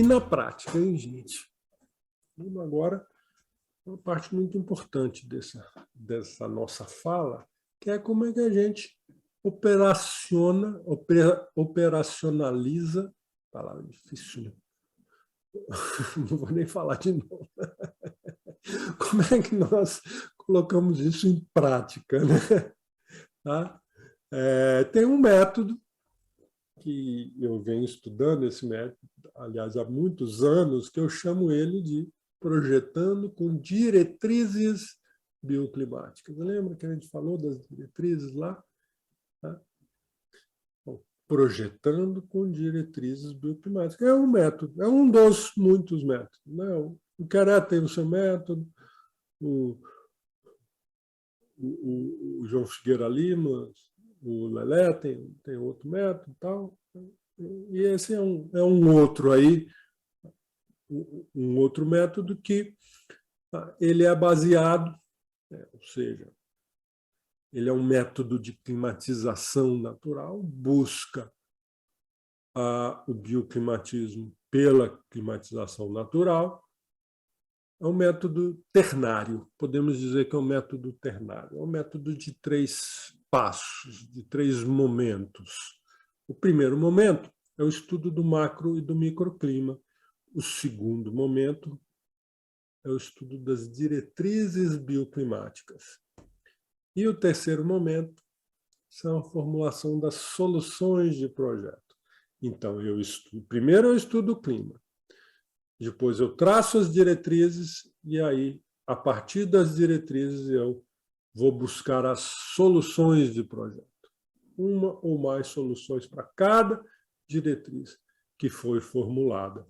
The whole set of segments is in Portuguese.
na prática, hein, gente? Vamos agora uma parte muito importante dessa nossa fala, que é como é que a gente operacionaliza, palavra difícil, né? Não vou nem falar de novo. Como é que nós colocamos isso em prática, né? Tá? Tem um método que eu venho estudando, esse método, aliás, há muitos anos, que eu chamo ele de projetando com diretrizes bioclimáticas. Lembra que a gente falou das diretrizes lá? Tá? Bom, projetando com diretrizes bioclimáticas. É um método, é um dos muitos métodos. Né? O Queré tem o seu método, o João Figueira Lima, o Lelé tem outro método e tal. E esse é um outro aí, um outro método que ele é baseado, ou seja, ele é um método de climatização natural, busca o bioclimatismo pela climatização natural. É um método ternário, podemos dizer que é um método ternário, é um método de 3 passos, de 3 momentos. O primeiro momento é o estudo do macro e do microclima. O segundo momento é o estudo das diretrizes bioclimáticas. E o terceiro momento são a formulação das soluções de projeto. Então, primeiro eu estudo o clima, depois eu traço as diretrizes e aí, a partir das diretrizes, eu vou buscar as soluções de projeto. Uma ou mais soluções para cada diretriz que foi formulada.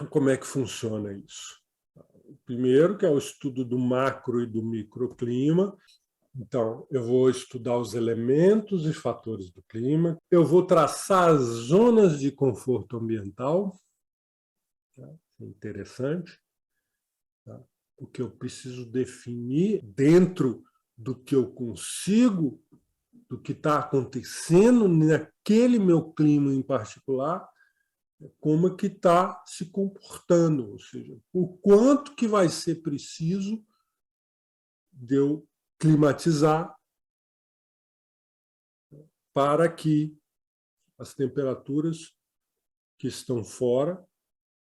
Como é que funciona isso? Primeiro, que é o estudo do macro e do microclima. Então, eu vou estudar os elementos e fatores do clima, eu vou traçar as zonas de conforto ambiental, tá? Interessante, tá? Porque eu preciso definir dentro do que eu consigo, do que está acontecendo naquele meu clima em particular, como é que está se comportando, ou seja, o quanto que vai ser preciso de eu climatizar para que as temperaturas que estão fora,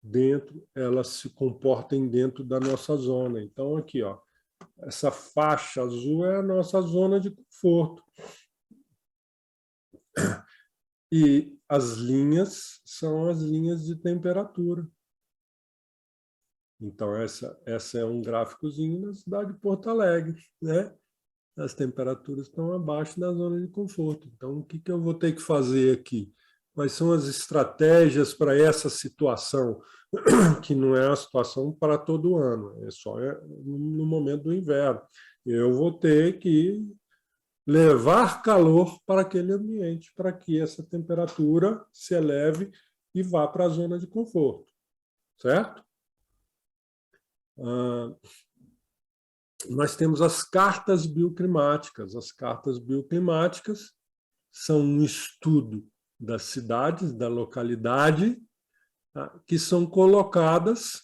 dentro, elas se comportem dentro da nossa zona. Então, aqui, ó, essa faixa azul é a nossa zona de conforto. E as linhas são as linhas de temperatura. Então, essa é um gráficozinho da cidade de Porto Alegre, né? As temperaturas estão abaixo da zona de conforto. Então, o que eu vou ter que fazer aqui? Quais são as estratégias para essa situação, que não é uma situação para todo ano, é só no momento do inverno. Eu vou ter que levar calor para aquele ambiente, para que essa temperatura se eleve e vá para a zona de conforto, certo? Nós temos as cartas bioclimáticas. As cartas bioclimáticas são um estudo das cidades, da localidade, tá? Que são colocadas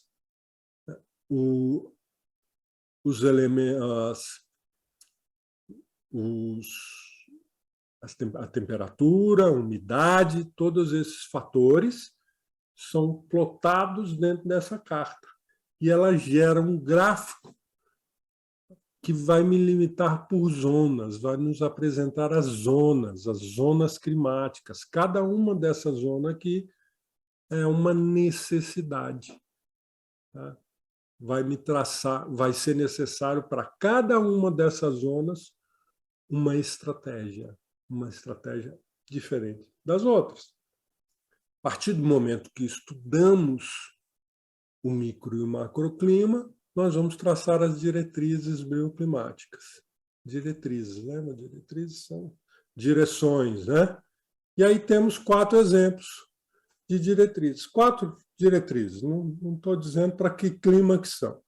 a temperatura, a umidade, todos esses fatores são plotados dentro dessa carta. E ela gera um gráfico que vai me limitar por zonas, vai nos apresentar as zonas climáticas. Cada uma dessas zonas aqui é uma necessidade. Tá? Vai ser necessário para cada uma dessas zonas uma estratégia diferente das outras. A partir do momento que estudamos o micro e o macroclima, nós vamos traçar as diretrizes bioclimáticas. Diretrizes, né? Diretrizes são direções, né? E aí temos 4 exemplos de diretrizes. 4 diretrizes, não estou dizendo para que clima que são.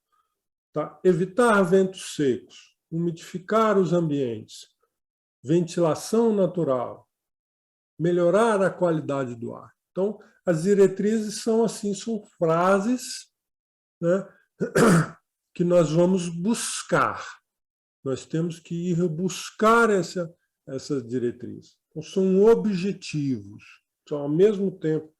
Tá? Evitar ventos secos, umidificar os ambientes, ventilação natural, melhorar a qualidade do ar. Então, as diretrizes são assim, são frases, né, que nós vamos buscar. Nós temos que ir buscar essa diretriz. Então, são objetivos. Então, ao mesmo tempo,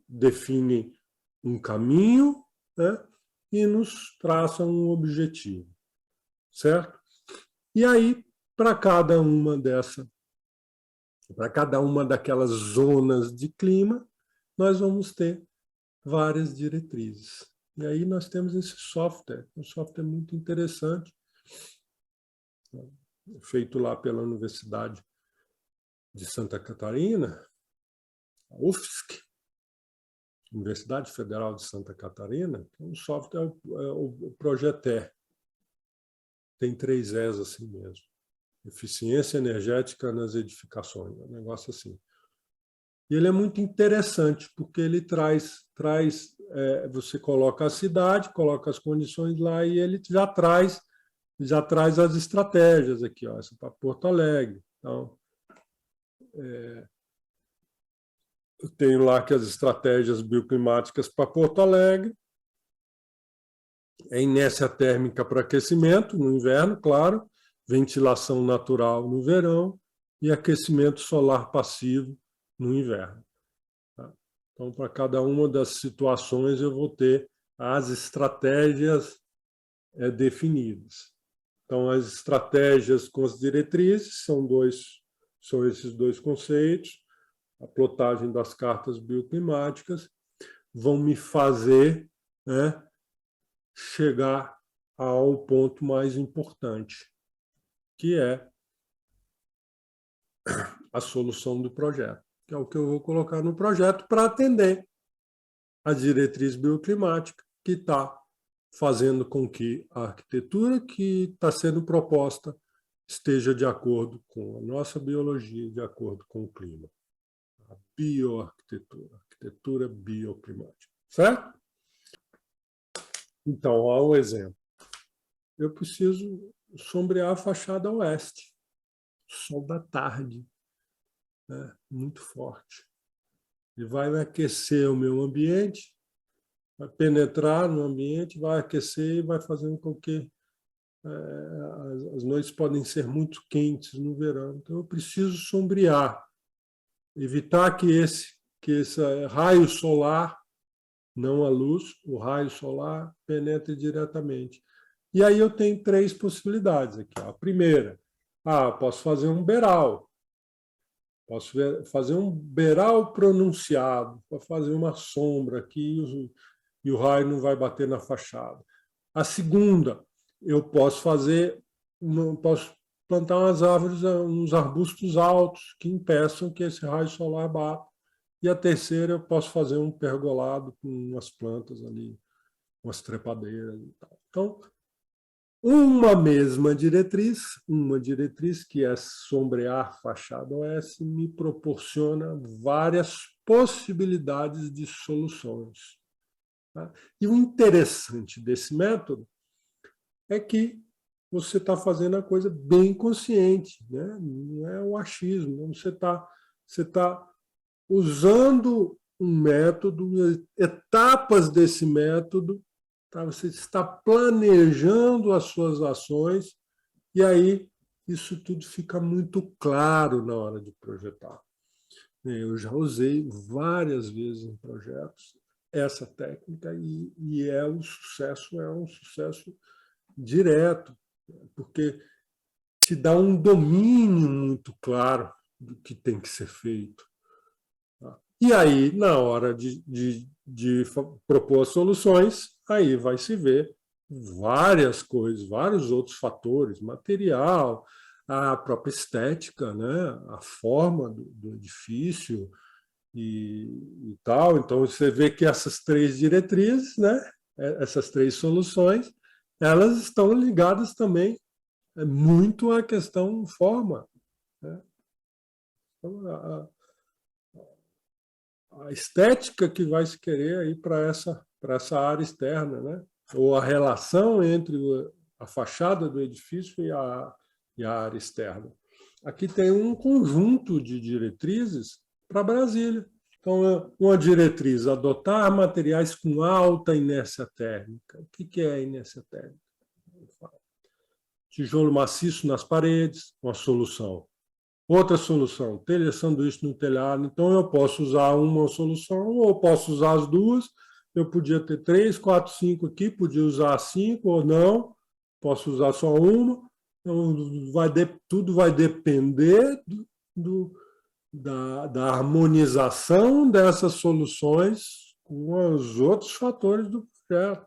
definem um caminho, né, e nos traçam um objetivo, certo? E aí, para cada uma daquelas zonas de clima, nós vamos ter várias diretrizes. E aí nós temos esse software, um software muito interessante, feito lá pela Universidade de Santa Catarina, a UFSC, Universidade Federal de Santa Catarina. O software é o Projeté. Tem 3 Es assim mesmo. Eficiência energética nas edificações, um negócio assim. E ele é muito interessante, porque ele traz você coloca a cidade, coloca as condições lá e ele já traz as estratégias aqui, ó, essa para Porto Alegre. Então, eu tenho lá que as estratégias bioclimáticas para Porto Alegre, é inércia térmica para aquecimento no inverno, claro, ventilação natural no verão e aquecimento solar passivo no inverno. Tá? Então, para cada uma das situações, eu vou ter as estratégias definidas. Então, as estratégias com as diretrizes são esses 2 conceitos. A plotagem das cartas bioclimáticas vão me fazer, né, chegar ao ponto mais importante, que é a solução do projeto, que é o que eu vou colocar no projeto para atender a diretriz bioclimática que está fazendo com que a arquitetura que está sendo proposta esteja de acordo com a nossa biologia, de acordo com o clima. A bioarquitetura, arquitetura bioclimática. Certo? Então, há um exemplo. Eu preciso sombrear a fachada oeste. Sol da tarde, né? Muito forte. E vai aquecer o meu ambiente, vai penetrar no ambiente, vai aquecer e vai fazendo com que as noites podem ser muito quentes no verão. Então, eu preciso sombrear, evitar que esse raio solar, não a luz, o raio solar penetre diretamente. E aí eu tenho 3 possibilidades aqui. A primeira, posso fazer um beiral. Posso fazer um beiral pronunciado, para fazer uma sombra aqui e o raio não vai bater na fachada. A segunda, eu posso plantar umas árvores, uns arbustos altos que impeçam que esse raio solar bata. E a terceira, eu posso fazer um pergolado com umas plantas ali, umas trepadeiras e tal. Então, uma diretriz que é sombrear fachada oeste, me proporciona várias possibilidades de soluções. Tá? E o interessante desse método é que você está fazendo a coisa bem consciente, né? Não é o achismo, você tá usando um método, etapas desse método, tá? Você está planejando as suas ações e aí isso tudo fica muito claro na hora de projetar. Eu já usei várias vezes em projetos essa técnica e é um sucesso direto, porque te dá um domínio muito claro do que tem que ser feito. E aí, na hora de propor as soluções, aí vai se ver várias coisas, vários outros fatores, material, a própria estética, né? A forma do edifício e tal. Então, você vê que essas 3 diretrizes, né? Essas 3 soluções, elas estão ligadas também muito à questão forma. Né? Então, a estética que vai se querer aí para essa área externa, né? Ou a relação entre a fachada do edifício e a área externa. Aqui tem um conjunto de diretrizes para Brasília. Então, uma diretriz, adotar materiais com alta inércia térmica. O que é inércia térmica? Tijolo maciço nas paredes, uma solução. Outra solução, telha sanduíche no telhado. Então, eu posso usar uma solução ou posso usar as duas. Eu podia ter 3, 4, 5 aqui, podia usar 5 ou não. Posso usar só uma. Então, tudo vai depender da harmonização dessas soluções com os outros fatores do projeto,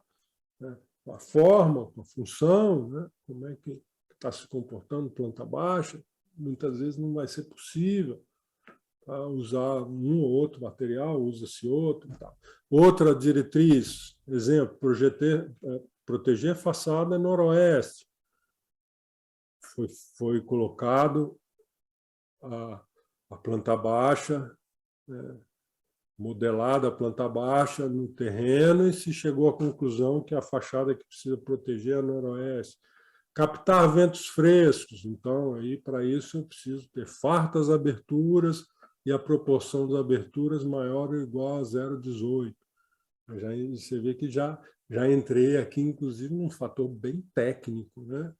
né? A forma, a função, né? Como é que está se comportando planta baixa. Muitas vezes não vai ser possível, tá? Usar um ou outro material, usa-se outro. Tá? Outra diretriz, exemplo, proteger a façada noroeste. Foi colocado a planta baixa, modelada a planta baixa no terreno, e se chegou à conclusão que a fachada que precisa proteger é a noroeste. Captar ventos frescos, então, aí para isso eu preciso ter fartas aberturas e a proporção das aberturas maior ou igual a 0,18. Você vê que já entrei aqui, inclusive, num fator bem técnico, né?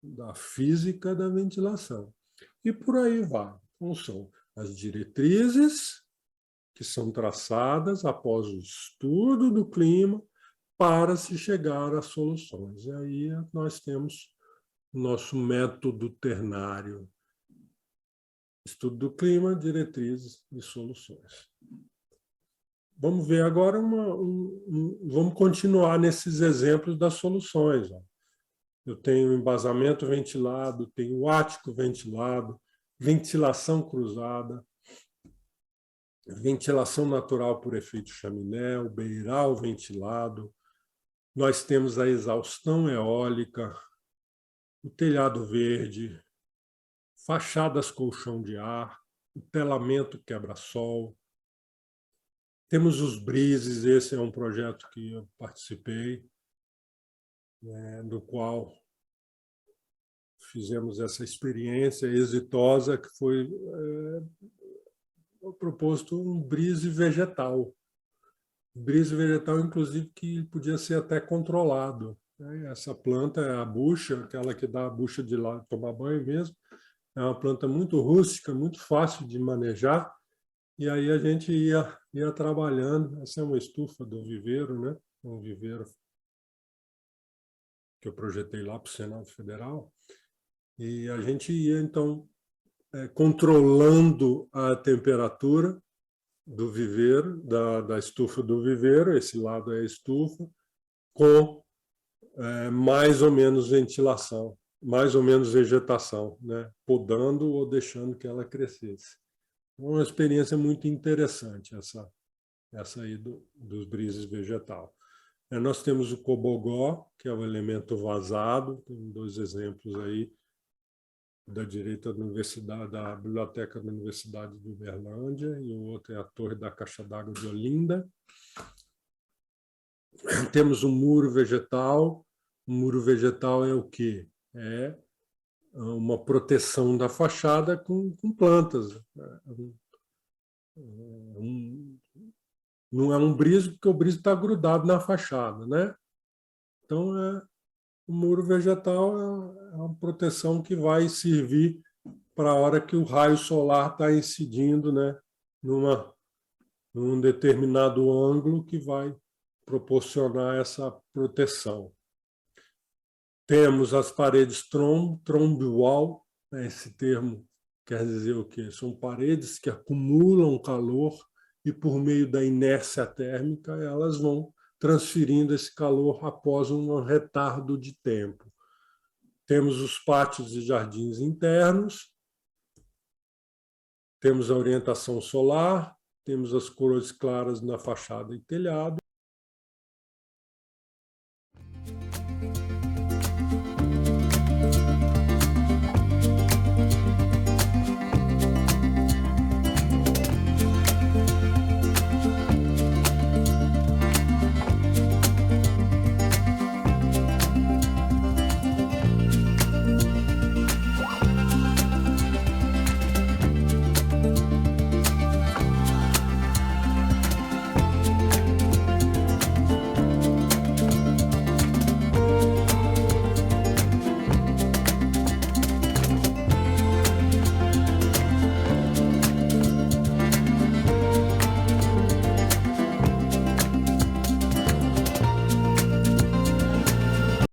Da física da ventilação. E por aí vai. Então, são as diretrizes que são traçadas após o estudo do clima para se chegar às soluções. E aí nós temos o nosso método ternário. Estudo do clima, diretrizes e soluções. Vamos ver agora, vamos continuar nesses exemplos das soluções. Eu tenho embasamento ventilado, tenho ático ventilado, ventilação cruzada, ventilação natural por efeito chaminé, o beiral ventilado. Nós temos a exaustão eólica, o telhado verde, fachadas colchão de ar, o telamento quebra-sol. Temos os brises, esse é um projeto que eu participei, do qual fizemos essa experiência exitosa, que foi proposto um brise vegetal. Brise vegetal, inclusive, que podia ser até controlado. Essa planta é a bucha, aquela que dá a bucha de lá tomar banho mesmo. É uma planta muito rústica, muito fácil de manejar. E aí a gente ia trabalhando. Essa é uma estufa do viveiro, né? Um viveiro que eu projetei lá para o Senado Federal. E a gente ia, então, controlando a temperatura do viveiro, da estufa do viveiro, esse lado é a estufa, com mais ou menos ventilação, mais ou menos vegetação, né? Podando ou deixando que ela crescesse. Uma experiência muito interessante, essa aí dos brises vegetal. Nós temos o cobogó, que é o elemento vazado, tem 2 exemplos aí, da direita da Universidade, da Biblioteca da Universidade de Uberlândia, e o outro é a Torre da Caixa d'Água de Olinda. Temos um muro vegetal. O muro vegetal é o quê? É uma proteção da fachada com plantas. Não é um briso, porque o briso está grudado na fachada, né? Então, o muro vegetal é uma proteção que vai servir para a hora que o raio solar está incidindo, né, num determinado ângulo que vai proporcionar essa proteção. Temos as paredes trombe wall, né, esse termo quer dizer o quê? São paredes que acumulam calor e, por meio da inércia térmica, elas vão transferindo esse calor após um retardo de tempo. Temos os pátios e jardins internos, temos a orientação solar, temos as cores claras na fachada e telhado,